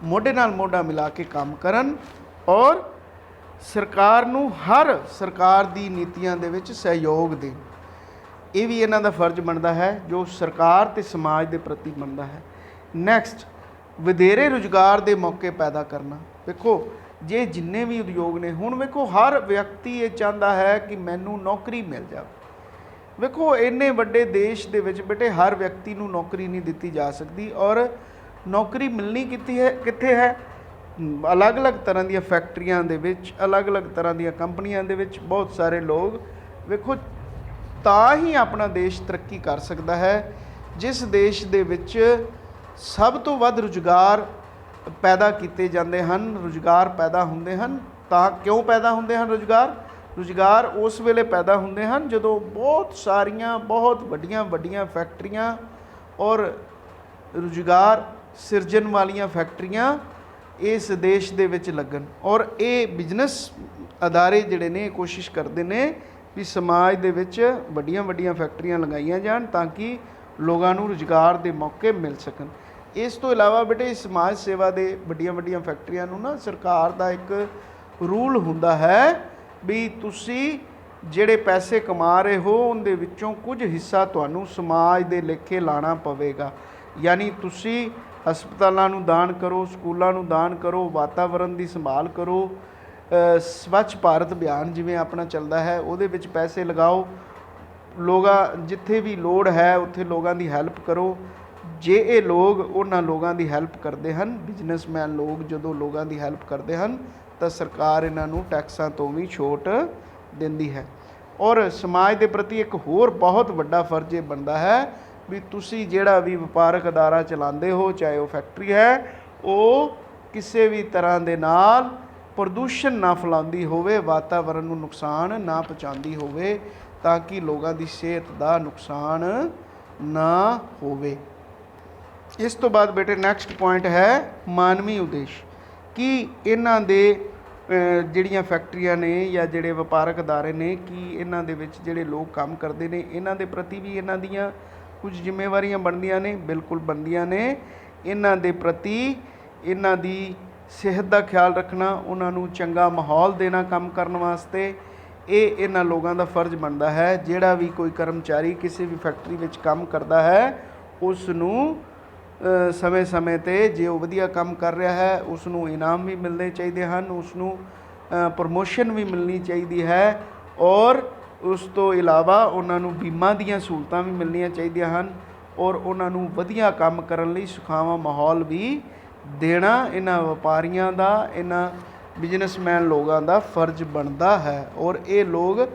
ਮੋਢੇ ਨਾਲ ਮੋਢਾ ਮਿਲਾ ਕੇ ਕੰਮ ਕਰਨ ਔਰ ਸਰਕਾਰ ਨੂੰ ਹਰ ਸਰਕਾਰ ਦੀ ਨੀਤੀਆਂ ਦੇ ਵਿੱਚ ਸਹਿਯੋਗ ਦੇਣ। ਇਹ ਵੀ ਇਹਨਾਂ ਦਾ ਫਰਜ਼ ਬਣਦਾ ਹੈ ਜੋ ਸਰਕਾਰ ਤੇ ਸਮਾਜ ਦੇ ਪ੍ਰਤੀ ਬਣਦਾ ਹੈ। ਨੈਕਸਟ, ਵਧੇਰੇ ਰੁਜ਼ਗਾਰ ਦੇ ਮੌਕੇ ਪੈਦਾ ਕਰਨਾ। ਵੇਖੋ ਜੇ ਜਿੰਨੇ ਵੀ ਉਦਯੋਗ ਨੇ, ਹੁਣ ਵੇਖੋ ਹਰ ਵਿਅਕਤੀ ਇਹ ਚਾਹੁੰਦਾ ਹੈ ਕਿ ਮੈਨੂੰ ਨੌਕਰੀ ਮਿਲ ਜਾਵੇ। ਵੇਖੋ ਇੰਨੇ ਵੱਡੇ ਦੇਸ਼ ਦੇ ਵਿੱਚ ਬੇਟੇ ਹਰ ਵਿਅਕਤੀ ਨੂੰ ਨੌਕਰੀ ਨਹੀਂ ਦਿੱਤੀ ਜਾ ਸਕਦੀ, ਔਰ ਨੌਕਰੀ ਮਿਲਣੀ ਕਿੱਥੇ ਹੈ? ਅਲੱਗ-ਅਲੱਗ ਤਰ੍ਹਾਂ ਦੀਆਂ ਫੈਕਟਰੀਆਂ ਦੇ ਵਿੱਚ, ਅਲੱਗ-ਅਲੱਗ ਤਰ੍ਹਾਂ ਦੀਆਂ ਕੰਪਨੀਆਂ ਦੇ ਵਿੱਚ ਬਹੁਤ ਸਾਰੇ ਲੋਕ। ਵੇਖੋ ਤਾਂ ਹੀ ਆਪਣਾ ਦੇਸ਼ ਤਰੱਕੀ ਕਰ ਸਕਦਾ ਹੈ ਜਿਸ ਦੇਸ਼ ਦੇ ਵਿੱਚ ਸਭ ਤੋਂ ਵੱਧ ਰੁਜ਼ਗਾਰ ਪੈਦਾ ਕੀਤੇ ਜਾਂਦੇ ਹਨ, ਰੁਜ਼ਗਾਰ ਪੈਦਾ ਹੁੰਦੇ ਹਨ। ਤਾਂ ਕਿਉਂ ਪੈਦਾ ਹੁੰਦੇ ਹਨ ਰੁਜ਼ਗਾਰ ਉਸ ਵੇਲੇ ਪੈਦਾ ਹੁੰਦੇ ਹਨ ਜਦੋਂ ਬਹੁਤ ਸਾਰੀਆਂ ਬਹੁਤ ਵੱਡੀਆਂ ਫੈਕਟਰੀਆਂ ਔਰ ਰੁਜ਼ਗਾਰ ਸਿਰਜਣ ਵਾਲੀਆਂ ਫੈਕਟਰੀਆਂ ਇਸ ਦੇਸ਼ ਦੇ ਵਿੱਚ ਲੱਗਣ। ਔਰ ਇਹ ਬਿਜ਼ਨਸ ਅਦਾਰੇ ਜਿਹੜੇ ਨੇ ਕੋਸ਼ਿਸ਼ ਕਰਦੇ ਨੇ ਵੀ ਸਮਾਜ ਦੇ ਵਿੱਚ ਵੱਡੀਆਂ ਫੈਕਟਰੀਆਂ ਲਗਾਈਆਂ ਜਾਣ ਤਾਂ ਕਿ ਲੋਕਾਂ ਨੂੰ ਰੁਜ਼ਗਾਰ ਦੇ ਮੌਕੇ ਮਿਲ ਸਕਣ। ਇਸ ਤੋਂ ਇਲਾਵਾ ਬੇਟੇ ਸਮਾਜ ਸੇਵਾ ਦੇ ਵੱਡੀਆਂ ਫੈਕਟਰੀਆਂ ਨੂੰ ਨਾ ਸਰਕਾਰ ਦਾ ਇੱਕ ਰੂਲ ਹੁੰਦਾ ਹੈ ਵੀ ਤੁਸੀਂ ਜਿਹੜੇ ਪੈਸੇ ਕਮਾ ਰਹੇ ਹੋ ਉਹਦੇ ਵਿੱਚੋਂ ਕੁਝ ਹਿੱਸਾ ਤੁਹਾਨੂੰ ਸਮਾਜ ਦੇ ਲੇਖੇ ਲਾਣਾ ਪਵੇਗਾ। ਯਾਨੀ ਤੁਸੀਂ ਹਸਪਤਾਲਾਂ ਨੂੰ ਦਾਨ ਕਰੋ, ਸਕੂਲਾਂ ਨੂੰ ਦਾਨ ਕਰੋ, ਵਾਤਾਵਰਣ ਦੀ ਸੰਭਾਲ ਕਰੋ, ਸਵੱਛ ਭਾਰਤ ਅਭਿਆਨ ਜਿਵੇਂ ਆਪਣਾ ਚੱਲਦਾ ਹੈ ਉਹਦੇ ਵਿੱਚ ਪੈਸੇ ਲਗਾਓ, ਲੋਕਾਂ ਜਿੱਥੇ ਵੀ ਲੋੜ ਹੈ ਉੱਥੇ ਲੋਕਾਂ ਦੀ ਹੈਲਪ ਕਰੋ। ਜੇ ਇਹ ਲੋਕ ਉਹਨਾਂ ਲੋਕਾਂ ਦੀ ਹੈਲਪ ਕਰਦੇ ਹਨ, ਬਿਜ਼ਨਸਮੈਨ ਲੋਕ ਜਦੋਂ ਲੋਕਾਂ ਦੀ ਹੈਲਪ ਕਰਦੇ ਹਨ ਤਾਂ ਸਰਕਾਰ ਇਹਨਾਂ ਨੂੰ ਟੈਕਸਾਂ ਤੋਂ ਵੀ ਛੋਟ ਦਿੰਦੀ ਹੈ। ਔਰ ਸਮਾਜ ਦੇ ਪ੍ਰਤੀ ਇੱਕ ਹੋਰ ਬਹੁਤ ਵੱਡਾ ਫਰਜ਼ ਇਹ ਬਣਦਾ ਹੈ ਵੀ ਤੁਸੀਂ ਜਿਹੜਾ ਵੀ ਵਪਾਰਕ ਅਦਾਰਾ ਚਲਾਉਂਦੇ ਹੋ, ਚਾਹੇ ਉਹ ਫੈਕਟਰੀ ਹੈ, ਉਹ ਕਿਸੇ ਵੀ ਤਰ੍ਹਾਂ ਦੇ ਨਾਲ ਪ੍ਰਦੂਸ਼ਣ ਨਾ ਫੈਲਾਉਂਦੀ ਹੋਵੇ, ਵਾਤਾਵਰਣ ਨੂੰ ਨੁਕਸਾਨ ਨਾ ਪਹੁੰਚਾਉਂਦੀ ਹੋਵੇ ਤਾਂ ਕਿ ਲੋਕਾਂ ਦੀ ਸਿਹਤ ਦਾ ਨੁਕਸਾਨ ਨਾ ਹੋਵੇ। ਇਸ ਤੋਂ ਬਾਅਦ ਬੇਟੇ ਨੈਕਸਟ ਪੁਆਇੰਟ ਹੈ ਮਾਨਵੀ ਉਦੇਸ਼। ਕਿ ਇਹਨਾਂ ਦੇ ਜਿਹੜੀਆਂ ਫੈਕਟਰੀਆਂ ਨੇ ਜਾਂ ਜਿਹੜੇ ਵਪਾਰਕ ਅਦਾਰੇ ਨੇ, ਕਿ ਇਹਨਾਂ ਦੇ ਵਿੱਚ ਜਿਹੜੇ ਲੋਕ ਕੰਮ ਕਰਦੇ ਨੇ ਇਹਨਾਂ ਦੇ ਪ੍ਰਤੀ ਵੀ ਇਹਨਾਂ ਦੀਆਂ ਕੁਝ ਜ਼ਿੰਮੇਵਾਰੀਆਂ ਬਣਦੀਆਂ ਨੇ? ਬਿਲਕੁਲ ਬਣਦੀਆਂ ਨੇ। ਇਹਨਾਂ ਦੇ ਪ੍ਰਤੀ ਇਹਨਾਂ ਦੀ ਸਿਹਤ ਦਾ ਖਿਆਲ ਰੱਖਣਾ, ਉਹਨਾਂ ਨੂੰ ਚੰਗਾ ਮਾਹੌਲ ਦੇਣਾ ਕੰਮ ਕਰਨ ਵਾਸਤੇ, ਇਹ ਇਹਨਾਂ ਲੋਕਾਂ ਦਾ ਫਰਜ਼ ਬਣਦਾ ਹੈ। ਜਿਹੜਾ ਵੀ ਕੋਈ ਕਰਮਚਾਰੀ ਕਿਸੇ ਵੀ ਫੈਕਟਰੀ ਵਿੱਚ ਕੰਮ ਕਰਦਾ ਹੈ ਉਸ ਨੂੰ ਸਮੇਂ 'ਤੇ ਜੇ ਉਹ ਵਧੀਆ ਕੰਮ ਕਰ ਰਿਹਾ ਹੈ ਉਸ ਨੂੰ ਇਨਾਮ ਵੀ ਮਿਲਣੇ ਚਾਹੀਦੇ ਹਨ, ਉਸ ਨੂੰ ਪ੍ਰਮੋਸ਼ਨ ਵੀ ਮਿਲਣੀ ਚਾਹੀਦੀ ਹੈ, ਔਰ ਉਸ ਤੋਂ ਇਲਾਵਾ ਉਹਨਾਂ ਨੂੰ ਬੀਮਾ ਦੀਆਂ ਸਹੂਲਤਾਂ ਵੀ ਮਿਲਣੀਆਂ ਚਾਹੀਦੀਆਂ ਹਨ, ਔਰ ਉਹਨਾਂ ਨੂੰ ਵਧੀਆ ਕੰਮ ਕਰਨ ਲਈ ਸੁਖਾਵਾਂ ਮਾਹੌਲ ਵੀ ਦੇਣਾ ਇਹਨਾਂ ਵਪਾਰੀਆਂ ਦਾ, ਇਹਨਾਂ ਬਿਜ਼ਨਸਮੈਨ ਲੋਕਾਂ ਦਾ ਫਰਜ਼ ਬਣਦਾ ਹੈ। ਔਰ ਇਹ ਲੋਕ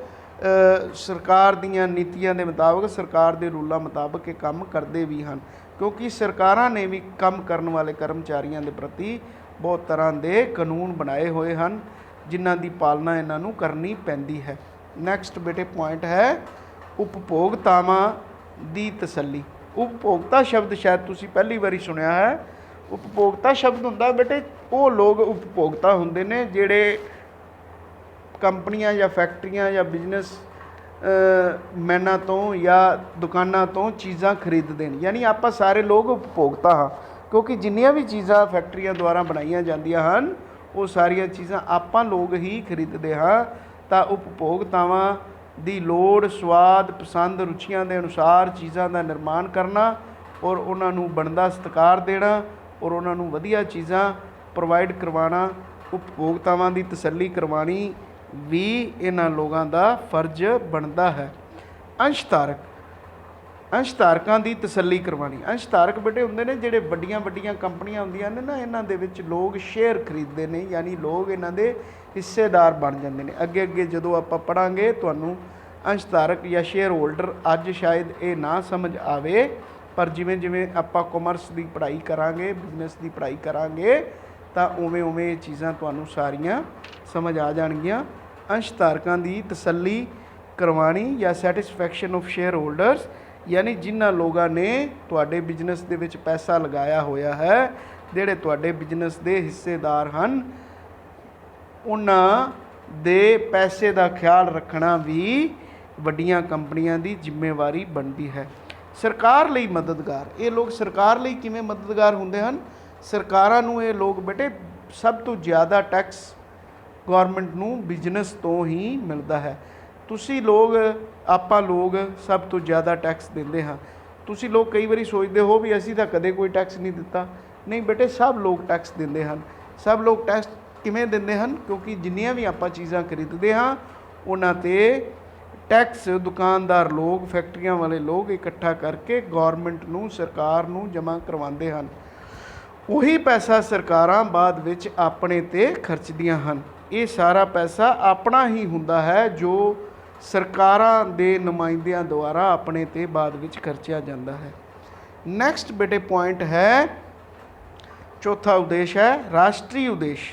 ਸਰਕਾਰ ਦੀਆਂ ਨੀਤੀਆਂ ਦੇ ਮੁਤਾਬਕ, ਸਰਕਾਰ ਦੇ ਰੂਲਾਂ ਮੁਤਾਬਕ ਇਹ ਕੰਮ ਕਰਦੇ ਵੀ ਹਨ, ਕਿਉਂਕਿ ਸਰਕਾਰਾਂ ਨੇ ਵੀ ਕੰਮ ਕਰਨ ਵਾਲੇ ਕਰਮਚਾਰੀਆਂ ਦੇ ਪ੍ਰਤੀ ਬਹੁਤ ਤਰ੍ਹਾਂ ਦੇ ਕਾਨੂੰਨ ਬਣਾਏ ਹੋਏ ਹਨ ਜਿਨ੍ਹਾਂ ਦੀ ਪਾਲਣਾ ਇਹਨਾਂ ਨੂੰ ਕਰਨੀ ਪੈਂਦੀ ਹੈ। ਨੈਕਸਟ ਬੇਟੇ ਪੁਆਇੰਟ ਹੈ ਉਪਭੋਗਤਾਵਾਂ ਦੀ ਤਸੱਲੀ। ਉਪਭੋਗਤਾ ਸ਼ਬਦ ਸ਼ਾਇਦ ਤੁਸੀਂ ਪਹਿਲੀ ਵਾਰੀ ਸੁਣਿਆ ਹੈ। ਉਪਭੋਗਤਾ ਸ਼ਬਦ ਹੁੰਦਾ ਬੇਟੇ ਉਹ ਲੋਕ ਉਪਭੋਗਤਾ ਹੁੰਦੇ ਨੇ ਜਿਹੜੇ ਕੰਪਨੀਆਂ ਜਾਂ ਫੈਕਟਰੀਆਂ ਜਾਂ ਬਿਜ਼ਨਸ ਮੈਨਾਂ ਤੋਂ ਜਾਂ ਦੁਕਾਨਾਂ ਤੋਂ ਚੀਜ਼ਾਂ ਖਰੀਦਦੇ ਨੇ। ਯਾਨੀ ਆਪਾਂ ਸਾਰੇ ਲੋਕ ਉਪਭੋਗਤਾ ਹਾਂ, ਕਿਉਂਕਿ ਜਿੰਨੀਆਂ ਵੀ ਚੀਜ਼ਾਂ ਫੈਕਟਰੀਆਂ ਦੁਆਰਾ ਬਣਾਈਆਂ ਜਾਂਦੀਆਂ ਹਨ ਉਹ ਸਾਰੀਆਂ ਚੀਜ਼ਾਂ ਆਪਾਂ ਲੋਕ ਹੀ ਖਰੀਦਦੇ ਹਾਂ। ਤਾਂ ਉਪਭੋਗਤਾਵਾਂ ਦੀ ਲੋੜ, ਸਵਾਦ, ਪਸੰਦ, ਰੁਚੀਆਂ ਦੇ ਅਨੁਸਾਰ ਚੀਜ਼ਾਂ ਦਾ ਨਿਰਮਾਣ ਕਰਨਾ ਔਰ ਉਹਨਾਂ ਨੂੰ ਬਣਦਾ ਸਤਿਕਾਰ ਦੇਣਾ ਔਰ ਉਹਨਾਂ ਨੂੰ ਵਧੀਆ ਚੀਜ਼ਾਂ ਪ੍ਰੋਵਾਈਡ ਕਰਵਾਉਣਾ, ਉਪਭੋਗਤਾਵਾਂ ਦੀ ਤਸੱਲੀ ਕਰਵਾਉਣੀ ਵੀ ਇਹਨਾਂ ਲੋਕਾਂ ਦਾ ਫਰਜ਼ ਬਣਦਾ ਹੈ। ਅੰਸ਼ ਧਾਰਕਾਂ ਦੀ ਤਸੱਲੀ ਕਰਵਾਉਣੀ। ਅੰਸ਼ ਧਾਰਕ ਬੇਟੇ ਹੁੰਦੇ ਨੇ ਜਿਹੜੇ ਵੱਡੀਆਂ ਵੱਡੀਆਂ ਕੰਪਨੀਆਂ ਹੁੰਦੀਆਂ ਨੇ ਨਾ, ਇਹਨਾਂ ਦੇ ਵਿੱਚ ਲੋਕ ਸ਼ੇਅਰ ਖਰੀਦਦੇ ਨੇ, ਯਾਨੀ ਲੋਕ ਇਹਨਾਂ ਦੇ ਹਿੱਸੇਦਾਰ ਬਣ ਜਾਂਦੇ ਨੇ। ਅੱਗੇ ਅੱਗੇ ਜਦੋਂ ਆਪਾਂ ਪੜ੍ਹਾਂਗੇ ਤੁਹਾਨੂੰ ਅੰਸ਼ ਧਾਰਕ ਜਾਂ ਸ਼ੇਅਰ ਹੋਲਡਰ ਅੱਜ ਸ਼ਾਇਦ ਇਹ ਨਾ ਸਮਝ ਆਵੇ, ਪਰ ਜਿਵੇਂ ਜਿਵੇਂ ਆਪਾਂ ਕਾਮਰਸ ਦੀ ਪੜ੍ਹਾਈ ਕਰਾਂਗੇ, ਬਿਜ਼ਨਸ ਦੀ ਪੜ੍ਹਾਈ ਕਰਾਂਗੇ ਤਾਂ ਉਵੇਂ ਉਵੇਂ ਇਹ ਚੀਜ਼ਾਂ ਤੁਹਾਨੂੰ ਸਾਰੀਆਂ ਸਮਝ ਆ ਜਾਣਗੀਆਂ। ਅੰਸ਼ ਧਾਰਕਾਂ ਦੀ ਤਸੱਲੀ ਕਰਵਾਉਣੀ ਜਾਂ ਸੈਟਿਸਫੈਕਸ਼ਨ ਆਫ ਸ਼ੇਅਰ ਹੋਲਡਰਸ, ਯਾਨੀ ਜਿਨ੍ਹਾਂ ਲੋਕਾਂ ਨੇ ਤੁਹਾਡੇ ਬਿਜ਼ਨਸ ਦੇ ਵਿੱਚ ਪੈਸਾ ਲਗਾਇਆ ਹੋਇਆ ਹੈ, ਜਿਹੜੇ ਤੁਹਾਡੇ ਬਿਜ਼ਨਸ ਦੇ ਹਿੱਸੇਦਾਰ ਹਨ, ਉਹਨਾਂ ਦੇ ਪੈਸੇ ਦਾ ਖਿਆਲ ਰੱਖਣਾ ਵੀ ਵੱਡੀਆਂ ਕੰਪਨੀਆਂ ਦੀ ਜ਼ਿੰਮੇਵਾਰੀ ਬਣਦੀ ਹੈ। ਸਰਕਾਰ ਲਈ ਮਦਦਗਾਰ। ਇਹ ਲੋਕ ਸਰਕਾਰ ਲਈ ਕਿਵੇਂ ਮਦਦਗਾਰ ਹੁੰਦੇ ਹਨ? ਸਰਕਾਰਾਂ ਨੂੰ ਇਹ ਲੋਕ ਬੇਟੇ ਸਭ ਤੋਂ ਜ਼ਿਆਦਾ ਟੈਕਸ ਗੌਰਮੈਂਟ ਨੂੰ ਬਿਜ਼ਨਸ ਤੋਂ ਹੀ ਮਿਲਦਾ ਹੈ। ਤੁਸੀਂ ਲੋਕ, ਆਪਾਂ ਲੋਕ ਸਭ ਤੋਂ ਜ਼ਿਆਦਾ ਟੈਕਸ ਦਿੰਦੇ ਹਾਂ। ਤੁਸੀਂ ਲੋਕ ਕਈ ਵਾਰੀ ਸੋਚਦੇ ਹੋ ਵੀ ਅਸੀਂ ਤਾਂ ਕਦੇ ਕੋਈ ਟੈਕਸ ਨਹੀਂ ਦਿੱਤਾ। ਨਹੀਂ ਬੇਟੇ, ਸਭ ਲੋਕ ਟੈਕਸ ਦਿੰਦੇ ਹਨ। ਸਭ ਲੋਕ ਟੈਕਸ ਕਿਵੇਂ ਦਿੰਦੇ ਹਨ? ਕਿਉਂਕਿ ਜਿੰਨੀਆਂ ਵੀ ਆਪਾਂ ਚੀਜ਼ਾਂ ਖਰੀਦਦੇ ਹਾਂ ਉਹਨਾਂ 'ਤੇ ਟੈਕਸ ਦੁਕਾਨਦਾਰ ਲੋਕ, ਫੈਕਟਰੀਆਂ ਵਾਲੇ ਲੋਕ ਇਕੱਠਾ ਕਰਕੇ ਗੌਰਮੈਂਟ ਨੂੰ, ਸਰਕਾਰ ਨੂੰ ਜਮ੍ਹਾਂ ਕਰਵਾਉਂਦੇ ਹਨ। ਉਹੀ ਪੈਸਾ ਸਰਕਾਰਾਂ ਬਾਅਦ ਵਿੱਚ ਆਪਣੇ 'ਤੇ ਖਰਚਦੀਆਂ ਹਨ। ਇਹ ਸਾਰਾ ਪੈਸਾ ਆਪਣਾ ਹੀ ਹੁੰਦਾ ਹੈ ਜੋ ਸਰਕਾਰਾਂ ਦੇ ਨੁਮਾਇੰਦਿਆਂ ਦੁਆਰਾ ਆਪਣੇ 'ਤੇ ਬਾਅਦ ਵਿੱਚ ਖਰਚਿਆ ਜਾਂਦਾ ਹੈ। ਨੈਕਸਟ ਬੇਟੇ ਪੁਆਇੰਟ ਹੈ, ਚੌਥਾ ਉਦੇਸ਼ ਹੈ ਰਾਸ਼ਟਰੀ ਉਦੇਸ਼।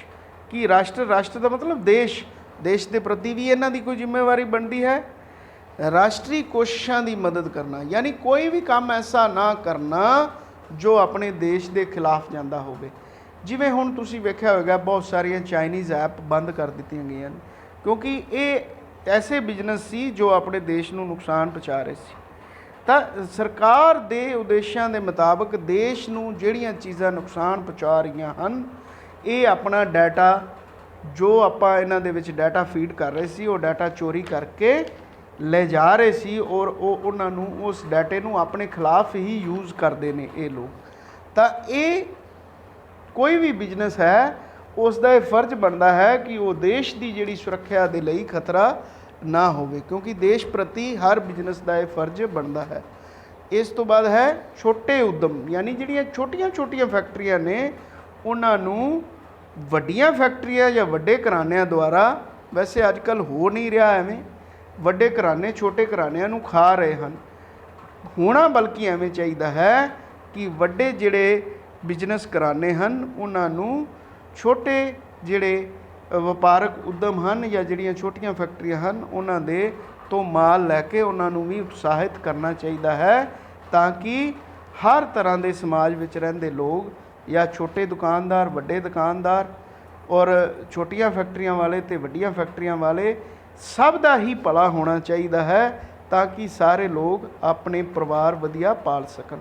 ਕੀ ਰਾਸ਼ਟਰ? ਰਾਸ਼ਟਰ ਦਾ ਮਤਲਬ ਦੇਸ਼। ਦੇਸ਼ ਦੇ ਪ੍ਰਤੀ ਵੀ ਇਹਨਾਂ ਦੀ ਕੋਈ ਜ਼ਿੰਮੇਵਾਰੀ ਬਣਦੀ ਹੈ। ਰਾਸ਼ਟਰੀ ਕੋਸ਼ਿਸ਼ਾਂ ਦੀ ਮਦਦ ਕਰਨਾ, ਯਾਨੀ ਕੋਈ ਵੀ ਕੰਮ ਐਸਾ ਨਾ ਕਰਨਾ ਜੋ ਆਪਣੇ ਦੇਸ਼ ਦੇ ਖਿਲਾਫ ਜਾਂਦਾ ਹੋਵੇ। ਜਿਵੇਂ ਹੁਣ ਤੁਸੀਂ ਵੇਖਿਆ ਹੋਵੇਗਾ ਬਹੁਤ ਸਾਰੀਆਂ ਚਾਈਨੀਜ਼ ਐਪ ਬੰਦ ਕਰ ਦਿੱਤੀਆਂ ਗਈਆਂ ਨੇ, ਕਿਉਂਕਿ ਇਹ ਐਸੇ ਬਿਜ਼ਨਸ ਸੀ ਜੋ ਆਪਣੇ ਦੇਸ਼ ਨੂੰ ਨੁਕਸਾਨ ਪਹੁੰਚਾ ਰਹੇ ਸੀ। ਤਾਂ ਸਰਕਾਰ ਦੇ ਉਦੇਸ਼ਾਂ ਦੇ ਮੁਤਾਬਕ ਦੇਸ਼ ਨੂੰ ਜਿਹੜੀਆਂ ਚੀਜ਼ਾਂ ਨੁਕਸਾਨ ਪਹੁੰਚਾ ਰਹੀਆਂ ਹਨ, ਇਹ ਆਪਣਾ ਡਾਟਾ, ਜੋ ਆਪਾਂ ਇਹਨਾਂ ਦੇ ਵਿੱਚ ਡਾਟਾ ਫੀਡ ਕਰ ਰਹੇ ਸੀ, ਉਹ ਡਾਟਾ ਚੋਰੀ ਕਰਕੇ ਲੈ ਜਾ ਰਹੇ ਸੀ ਔਰ ਉਹਨਾਂ ਨੂੰ, ਉਸ ਡਾਟੇ ਨੂੰ ਆਪਣੇ ਖਿਲਾਫ ਹੀ ਯੂਜ਼ ਕਰਦੇ ਨੇ ਇਹ ਲੋਕ। ਤਾਂ ਇਹ ਕੋਈ ਵੀ ਬਿਜ਼ਨਸ ਹੈ ਉਸ ਦਾ ਇਹ ਫਰਜ਼ ਬਣਦਾ ਹੈ ਕਿ ਉਹ ਦੇਸ਼ ਦੀ ਜਿਹੜੀ ਸੁਰੱਖਿਆ ਦੇ ਲਈ ਖਤਰਾ ਨਾ ਹੋਵੇ, ਕਿਉਂਕਿ ਦੇਸ਼ ਪ੍ਰਤੀ ਹਰ ਬਿਜ਼ਨਸ ਦਾ ਇਹ ਫਰਜ਼ ਬਣਦਾ ਹੈ। ਇਸ ਤੋਂ ਬਾਅਦ ਹੈ ਛੋਟੇ ਉਦਮ, ਯਾਨੀ ਜਿਹੜੀਆਂ ਛੋਟੀਆਂ ਛੋਟੀਆਂ ਫੈਕਟਰੀਆਂ ਨੇ ਉਹਨਾਂ ਨੂੰ ਵੱਡੀਆਂ ਫੈਕਟਰੀਆਂ ਜਾਂ ਵੱਡੇ ਘਰਾਣਿਆਂ ਦੁਆਰਾ, ਵੈਸੇ ਅੱਜ ਕੱਲ੍ਹ ਹੋ ਨਹੀਂ ਰਿਹਾ ਐਵੇਂ, ਵੱਡੇ ਘਰਾਣੇ ਛੋਟੇ ਘਰਾਣਿਆਂ ਨੂੰ ਖਾ ਰਹੇ ਹਨ। ਹੋਣਾ ਬਲਕਿ ਐਵੇਂ ਚਾਹੀਦਾ ਹੈ ਕਿ ਵੱਡੇ ਜਿਹੜੇ ਬਿਜ਼ਨਸ ਘਰਾਣੇ ਹਨ ਉਹਨਾਂ ਨੂੰ ਛੋਟੇ ਜਿਹੜੇ ਵਪਾਰਕ ਉਦਮ ਹਨ ਜਾਂ ਜਿਹੜੀਆਂ ਛੋਟੀਆਂ ਫੈਕਟਰੀਆਂ ਹਨ ਉਹਨਾਂ ਦੇ ਤੋਂ ਮਾਲ ਲੈ ਕੇ ਉਹਨਾਂ ਨੂੰ ਵੀ ਉਤਸ਼ਾਹਿਤ ਕਰਨਾ ਚਾਹੀਦਾ ਹੈ, ਤਾਂ ਕਿ ਹਰ ਤਰ੍ਹਾਂ ਦੇ ਸਮਾਜ ਵਿੱਚ ਰਹਿੰਦੇ ਲੋਕ ਜਾਂ ਛੋਟੇ ਦੁਕਾਨਦਾਰ, ਵੱਡੇ ਦੁਕਾਨਦਾਰ ਔਰ ਛੋਟੀਆਂ ਫੈਕਟਰੀਆਂ ਵਾਲੇ ਅਤੇ ਵੱਡੀਆਂ ਫੈਕਟਰੀਆਂ ਵਾਲੇ, ਸਭ ਦਾ ਹੀ ਭਲਾ ਹੋਣਾ ਚਾਹੀਦਾ ਹੈ, ਤਾਂ ਕਿ ਸਾਰੇ ਲੋਕ ਆਪਣੇ ਪਰਿਵਾਰ ਵਧੀਆ ਪਾਲ ਸਕਣ।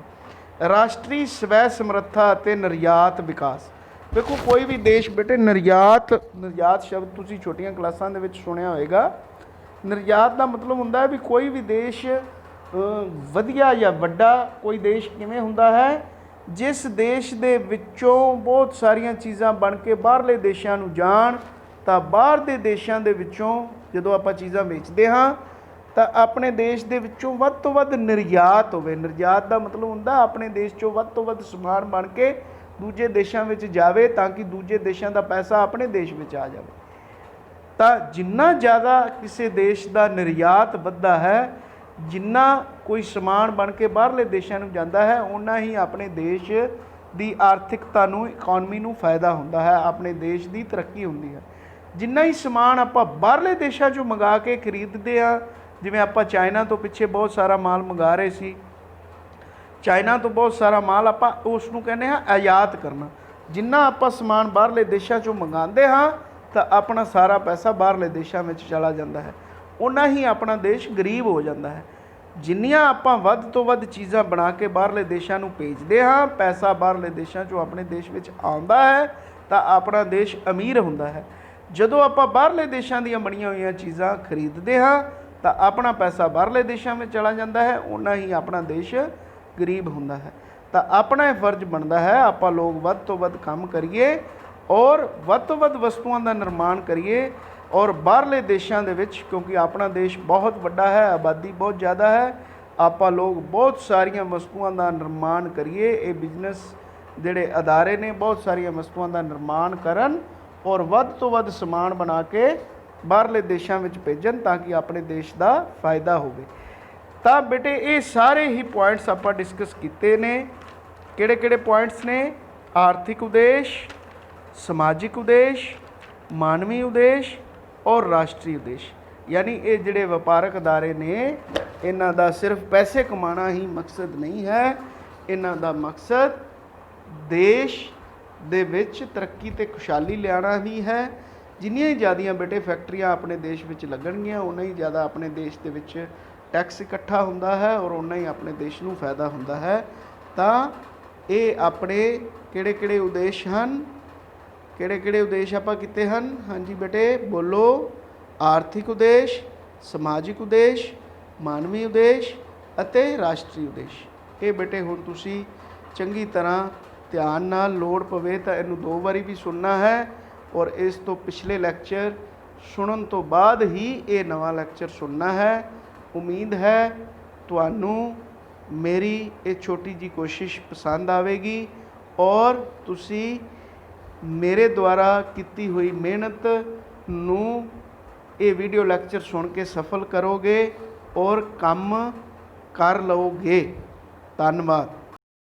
ਰਾਸ਼ਟਰੀ ਸਵੈ ਸਮਰੱਥਾ ਅਤੇ ਨਿਰਯਾਤ ਵਿਕਾਸ। ਦੇਖੋ ਕੋਈ ਵੀ ਦੇਸ਼ ਬੇਟੇ, ਨਿਰਯਾਤ ਸ਼ਬਦ ਤੁਸੀਂ ਛੋਟੀਆਂ ਕਲਾਸਾਂ ਦੇ ਵਿੱਚ ਸੁਣਿਆ ਹੋਵੇਗਾ। ਨਿਰਯਾਤ ਦਾ ਮਤਲਬ ਹੁੰਦਾ ਹੈ ਵੀ ਕੋਈ ਵੀ ਦੇਸ਼ ਵਧੀਆ ਜਾਂ ਵੱਡਾ ਕੋਈ ਦੇਸ਼ ਕਿਵੇਂ ਹੁੰਦਾ ਹੈ, ਜਿਸ ਦੇਸ਼ ਦੇ ਵਿੱਚੋਂ ਬਹੁਤ ਸਾਰੀਆਂ ਚੀਜ਼ਾਂ ਬਣ ਕੇ ਬਾਹਰਲੇ ਦੇਸ਼ਾਂ ਨੂੰ ਜਾਣ, ਤਾਂ ਬਾਹਰ ਦੇ ਦੇਸ਼ਾਂ ਦੇ ਵਿੱਚੋਂ ਜਦੋਂ ਆਪਾਂ ਚੀਜ਼ਾਂ ਵੇਚਦੇ ਹਾਂ ਤਾਂ ਆਪਣੇ ਦੇਸ਼ ਦੇ ਵਿੱਚੋਂ ਵੱਧ ਤੋਂ ਵੱਧ ਨਿਰਯਾਤ ਹੋਵੇ। ਨਿਰਯਾਤ ਦਾ ਮਤਲਬ ਹੁੰਦਾ ਆਪਣੇ ਦੇਸ਼ 'ਚੋਂ ਵੱਧ ਤੋਂ ਵੱਧ ਸਮਾਨ ਬਣ ਕੇ ਦੂਜੇ ਦੇਸ਼ਾਂ ਵਿੱਚ ਜਾਵੇ, ਤਾਂ ਕਿ ਦੂਜੇ ਦੇਸ਼ਾਂ ਦਾ ਪੈਸਾ ਆਪਣੇ ਦੇਸ਼ ਵਿੱਚ ਆ ਜਾਵੇ। ਤਾਂ ਜਿੰਨਾ ਜ਼ਿਆਦਾ ਕਿਸੇ ਦੇਸ਼ ਦਾ ਨਿਰਯਾਤ ਵੱਧਦਾ ਹੈ, ਜਿੰਨਾ ਕੋਈ ਸਮਾਨ ਬਣ ਕੇ ਬਾਹਰਲੇ ਦੇਸ਼ਾਂ ਨੂੰ ਜਾਂਦਾ ਹੈ, ਓਨਾ ਹੀ ਆਪਣੇ ਦੇਸ਼ ਦੀ ਆਰਥਿਕਤਾ ਨੂੰ, ਇਕੋਨਮੀ ਨੂੰ ਫਾਇਦਾ ਹੁੰਦਾ ਹੈ, ਆਪਣੇ ਦੇਸ਼ ਦੀ ਤਰੱਕੀ ਹੁੰਦੀ ਹੈ। ਜਿੰਨਾ ਹੀ ਸਮਾਨ ਆਪਾਂ ਬਾਹਰਲੇ ਦੇਸ਼ਾਂ 'ਚੋਂ ਮੰਗਾ ਕੇ ਖਰੀਦਦੇ ਹਾਂ, ਜਿਵੇਂ ਆਪਾਂ ਚਾਈਨਾ ਤੋਂ ਪਿੱਛੇ ਬਹੁਤ ਸਾਰਾ ਮਾਲ ਮੰਗਾ ਰਹੇ ਸੀ, ਚਾਈਨਾ ਤੋਂ ਬਹੁਤ ਸਾਰਾ ਮਾਲ ਆਪਾਂ ਉਸ ਨੂੰ ਕਹਿੰਦੇ ਹਾਂ ਆਯਾਤ ਕਰਨਾ। ਜਿੰਨਾ ਆਪਾਂ ਸਮਾਨ ਬਾਹਰਲੇ ਦੇਸ਼ਾਂ 'ਚੋਂ ਮੰਗਾਉਂਦੇ ਹਾਂ ਤਾਂ ਆਪਣਾ ਸਾਰਾ ਪੈਸਾ ਬਾਹਰਲੇ ਦੇਸ਼ਾਂ ਵਿੱਚ ਚਲਾ ਜਾਂਦਾ ਹੈ, ਉਨਾ ਹੀ ਆਪਣਾ ਦੇਸ਼ ਗਰੀਬ ਹੋ ਜਾਂਦਾ ਹੈ। ਜਿੰਨੀਆਂ ਆਪਾਂ ਵੱਧ ਤੋਂ ਵੱਧ ਚੀਜ਼ਾਂ ਬਣਾ ਕੇ ਬਾਹਰਲੇ ਦੇਸ਼ਾਂ ਨੂੰ ਭੇਜਦੇ ਹਾਂ, ਪੈਸਾ ਬਾਹਰਲੇ ਦੇਸ਼ਾਂ 'ਚੋਂ ਆਪਣੇ ਦੇਸ਼ ਵਿੱਚ ਆਉਂਦਾ ਹੈ ਤਾਂ ਆਪਣਾ ਦੇਸ਼ ਅਮੀਰ ਹੁੰਦਾ ਹੈ। ਜਦੋਂ ਆਪਾਂ ਬਾਹਰਲੇ ਦੇਸ਼ਾਂ ਦੀਆਂ ਬਣੀਆਂ ਹੋਈਆਂ ਚੀਜ਼ਾਂ ਖਰੀਦਦੇ ਹਾਂ ਤਾਂ ਆਪਣਾ ਪੈਸਾ ਬਾਹਰਲੇ ਦੇਸ਼ਾਂ ਵਿੱਚ ਚਲਾ ਜਾਂਦਾ ਹੈ, ਉਨਾ ਹੀ ਆਪਣਾ ਦੇਸ਼ ਗਰੀਬ ਹੁੰਦਾ ਹੈ। ਤਾਂ ਆਪਣਾ ਇਹ ਫਰਜ਼ ਬਣਦਾ ਹੈ ਆਪਾਂ ਲੋਕ ਵੱਧ ਤੋਂ ਵੱਧ ਕੰਮ ਕਰੀਏ ਔਰ ਵੱਧ ਤੋਂ ਵੱਧ ਵਸਤੂਆਂ ਦਾ ਨਿਰਮਾਣ ਕਰੀਏ, ਔਰ ਬਾਹਰਲੇ ਦੇਸ਼ਾਂ ਦੇ ਵਿੱਚ, ਕਿਉਂਕਿ ਆਪਣਾ ਦੇਸ਼ ਬਹੁਤ ਵੱਡਾ ਹੈ, ਆਬਾਦੀ ਬਹੁਤ ਜ਼ਿਆਦਾ ਹੈ, ਆਪਾਂ ਲੋਕ ਬਹੁਤ ਸਾਰੀਆਂ ਵਸਤੂਆਂ ਦਾ ਨਿਰਮਾਣ ਕਰੀਏ। ਇਹ ਬਿਜ਼ਨਸ ਜਿਹੜੇ ਅਦਾਰੇ ਨੇ ਬਹੁਤ ਸਾਰੀਆਂ ਵਸਤੂਆਂ ਦਾ ਨਿਰਮਾਣ ਕਰਨ ਔਰ ਵੱਧ ਤੋਂ ਵੱਧ ਸਮਾਨ ਬਣਾ ਕੇ ਬਾਹਰਲੇ ਦੇਸ਼ਾਂ ਵਿੱਚ ਭੇਜਣ ਤਾਂ ਕਿ ਆਪਣੇ ਦੇਸ਼ ਦਾ ਫਾਇਦਾ ਹੋਵੇ। ਤਾਂ ਬੇਟੇ ਇਹ ਸਾਰੇ ਹੀ ਪੁਆਇੰਟਸ ਆਪਾਂ ਡਿਸਕਸ ਕੀਤੇ ਨੇ। ਕਿਹੜੇ ਕਿਹੜੇ ਪੁਆਇੰਟਸ ਨੇ? ਆਰਥਿਕ ਉਦੇਸ਼, ਸਮਾਜਿਕ ਉਦੇਸ਼, ਮਾਨਵੀ ਉਦੇਸ਼ ਔਰ ਰਾਸ਼ਟਰੀ ਉਦੇਸ਼। ਯਾਨੀ ਇਹ ਜਿਹੜੇ ਵਪਾਰਕ ਅਦਾਰੇ ਨੇ, ਇਹਨਾਂ ਦਾ ਸਿਰਫ ਪੈਸੇ ਕਮਾਉਣਾ ਹੀ ਮਕਸਦ ਨਹੀਂ ਹੈ, ਇਹਨਾਂ ਦਾ ਮਕਸਦ ਦੇਸ਼ ਦੇ ਵਿੱਚ ਤਰੱਕੀ ਅਤੇ ਖੁਸ਼ਹਾਲੀ ਲਿਆਉਣਾ ਵੀ ਹੈ। ਜਿੰਨੀਆਂ ਹੀ ਜ਼ਿਆਦੀਆਂ ਬੇਟੇ ਫੈਕਟਰੀਆਂ ਆਪਣੇ ਦੇਸ਼ ਵਿੱਚ ਲੱਗਣਗੀਆਂ, ਉਨਾ ਹੀ ਜ਼ਿਆਦਾ ਆਪਣੇ ਦੇਸ਼ ਦੇ ਵਿੱਚ ਟੈਕਸ ਇਕੱਠਾ ਹੁੰਦਾ ਹੈ ਔਰ ਉਨਾ ਹੀ ਆਪਣੇ ਦੇਸ਼ ਨੂੰ ਫਾਇਦਾ ਹੁੰਦਾ ਹੈ। ਤਾਂ ਇਹ ਆਪਣੇ ਕਿਹੜੇ ਕਿਹੜੇ ਉਦੇਸ਼ ਹਨ? ਕਿਹੜੇ ਕਿਹੜੇ ਉਦੇਸ਼ ਆਪਾਂ ਕੀਤੇ ਹਨ? ਹਾਂਜੀ ਬੇਟੇ ਬੋਲੋ। ਆਰਥਿਕ ਉਦੇਸ਼, ਸਮਾਜਿਕ ਉਦੇਸ਼, ਮਾਨਵੀ ਉਦੇਸ਼ ਅਤੇ ਰਾਸ਼ਟਰੀ ਉਦੇਸ਼। ਇਹ ਬੇਟੇ ਹੁਣ ਤੁਸੀਂ ਚੰਗੀ ਤਰ੍ਹਾਂ ਧਿਆਨ ਨਾਲ, ਲੋੜ ਪਵੇ ਤਾਂ ਇਹਨੂੰ 2 ਵਾਰੀ ਵੀ ਸੁਣਨਾ ਹੈ ਔਰ ਇਸ ਤੋਂ ਪਿਛਲੇ ਲੈਕਚਰ ਸੁਣਨ ਤੋਂ ਬਾਅਦ ਹੀ ਇਹ ਨਵਾਂ ਲੈਕਚਰ ਸੁਣਨਾ ਹੈ। ਉਮੀਦ ਹੈ ਤੁਹਾਨੂੰ ਮੇਰੀ ਇਹ ਛੋਟੀ ਜੀ ਕੋਸ਼ਿਸ਼ ਪਸੰਦ ਆਵੇਗੀ ਔਰ ਤੁਸੀਂ ਮੇਰੇ ਦੁਆਰਾ ਕੀਤੀ ਹੋਈ ਮਿਹਨਤ ਨੂੰ ਇਹ ਵੀਡੀਓ ਲੈਕਚਰ ਸੁਣ ਕੇ ਸਫਲ ਕਰੋਗੇ ਔਰ ਕੰਮ ਕਰ ਲਓਗੇ। ਧੰਨਵਾਦ।